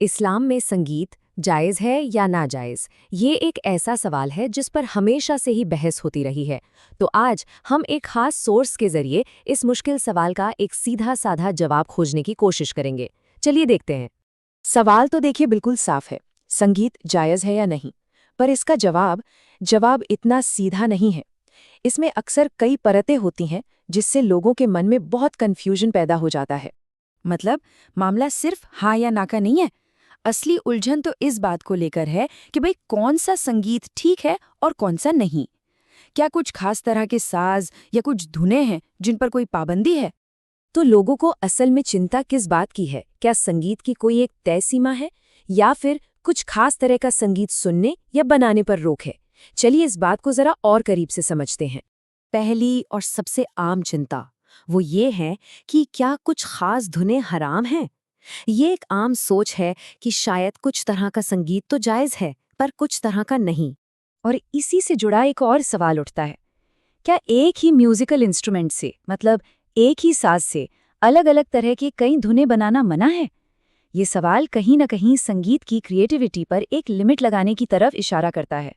इस्लाम में संगीत जायज़ है या नाजायज़? ये एक ऐसा सवाल है जिस पर हमेशा से ही बहस होती रही है। तो आज हम एक खास सोर्स के ज़रिए इस मुश्किल सवाल का एक सीधा-साधा जवाब खोजने की कोशिश करेंगे। चलिए देखते हैं। सवाल तो देखिए बिल्कुल साफ है, संगीत जायज़ है या नहीं। पर इसका जवाब इतना सीधा नहीं है। इसमें अक्सर कई परतें होती हैं जिससे लोगों के मन में बहुत कन्फ्यूजन पैदा हो जाता है। मतलब मामला सिर्फ हाँ या ना का नहीं है। असली उलझन तो इस बात को लेकर है कि भाई कौन सा संगीत ठीक है और कौन सा नहीं। क्या कुछ खास तरह के साज या कुछ धुनें हैं जिन पर कोई पाबंदी है? तो लोगों को असल में चिंता किस बात की है? क्या संगीत की कोई एक तय सीमा है या फिर कुछ खास तरह का संगीत सुनने या बनाने पर रोक है? चलिए इस बात को जरा और करीब से समझते हैं। पहली और सबसे आम चिंता वो ये है कि क्या कुछ खास धुनें हराम हैं। ये एक आम सोच है कि शायद कुछ तरह का संगीत तो जायज़ है पर कुछ तरह का नहीं। और इसी से जुड़ा एक और सवाल उठता है, क्या एक ही म्यूजिकल इंस्ट्रूमेंट से मतलब एक ही साज से अलग-अलग तरह की कई धुनें बनाना मना है? ये सवाल कहीं न कहीं संगीत की क्रिएटिविटी पर एक लिमिट लगाने की तरफ इशारा करता है।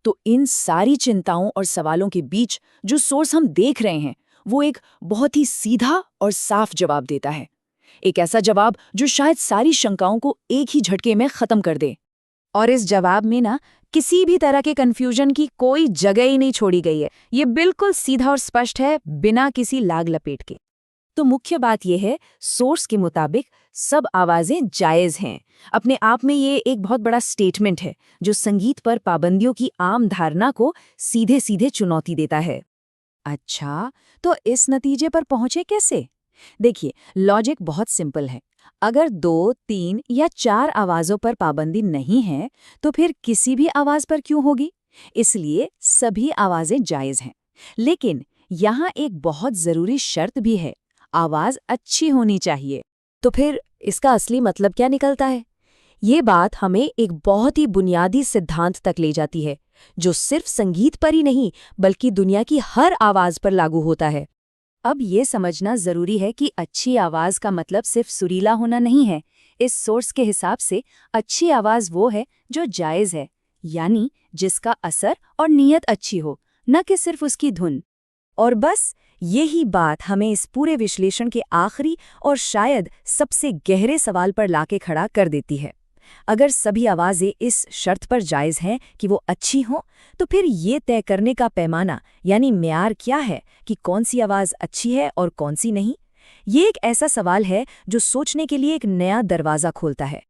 तो इन सारी चिंताओं और सवालों के बीच जो सोर्स हम देख रहे हैं वो एक बहुत ही सीधा और साफ जवाब देता है। एक ऐसा जवाब जो शायद सारी शंकाओं को एक ही झटके में खत्म कर दे। और इस जवाब में ना किसी भी तरह के कन्फ्यूजन की कोई जगह ही नहीं छोड़ी गई है। ये बिल्कुल सीधा और स्पष्ट है, बिना किसी लाग लपेट के। तो मुख्य बात यह है, सोर्स के मुताबिक सब आवाजें जायज़ हैं। अपने आप में ये एक बहुत बड़ा स्टेटमेंट है जो संगीत पर पाबंदियों की आम धारणा को सीधे सीधे चुनौती देता है। अच्छा, तो इस नतीजे पर पहुंचे कैसे? देखिए, लॉजिक बहुत सिंपल है। अगर 2, 3 या 4 आवाज़ों पर पाबंदी नहीं है, तो फिर किसी भी आवाज़ पर क्यों होगी? इसलिए सभी आवाज़ें जायज़ हैं। लेकिन यहाँ एक बहुत ज़रूरी शर्त भी है, आवाज़ अच्छी होनी चाहिए। तो फिर इसका असली मतलब क्या निकलता है? ये बात हमें एक बहुत ही बुनियादी सिद्धांत तक ले जाती है, जो सिर्फ संगीत पर ही नहीं बल्कि दुनिया की हर आवाज़ पर लागू होता है। अब ये समझना ज़रूरी है कि अच्छी आवाज़ का मतलब सिर्फ सुरीला होना नहीं है। इस सोर्स के हिसाब से अच्छी आवाज़ वो है जो जायज़ है, यानी जिसका असर और नीयत अच्छी हो, न कि सिर्फ उसकी धुन। और बस यही बात हमें इस पूरे विश्लेषण के आखिरी और शायद सबसे गहरे सवाल पर लाके खड़ा कर देती है। अगर सभी आवाज़ें इस शर्त पर जायज़ हैं कि वो अच्छी हों, तो फिर ये तय करने का पैमाना यानी मेयार क्या है कि कौन सी आवाज़ अच्छी है और कौन सी नहीं? ये एक ऐसा सवाल है जो सोचने के लिए एक नया दरवाज़ा खोलता है।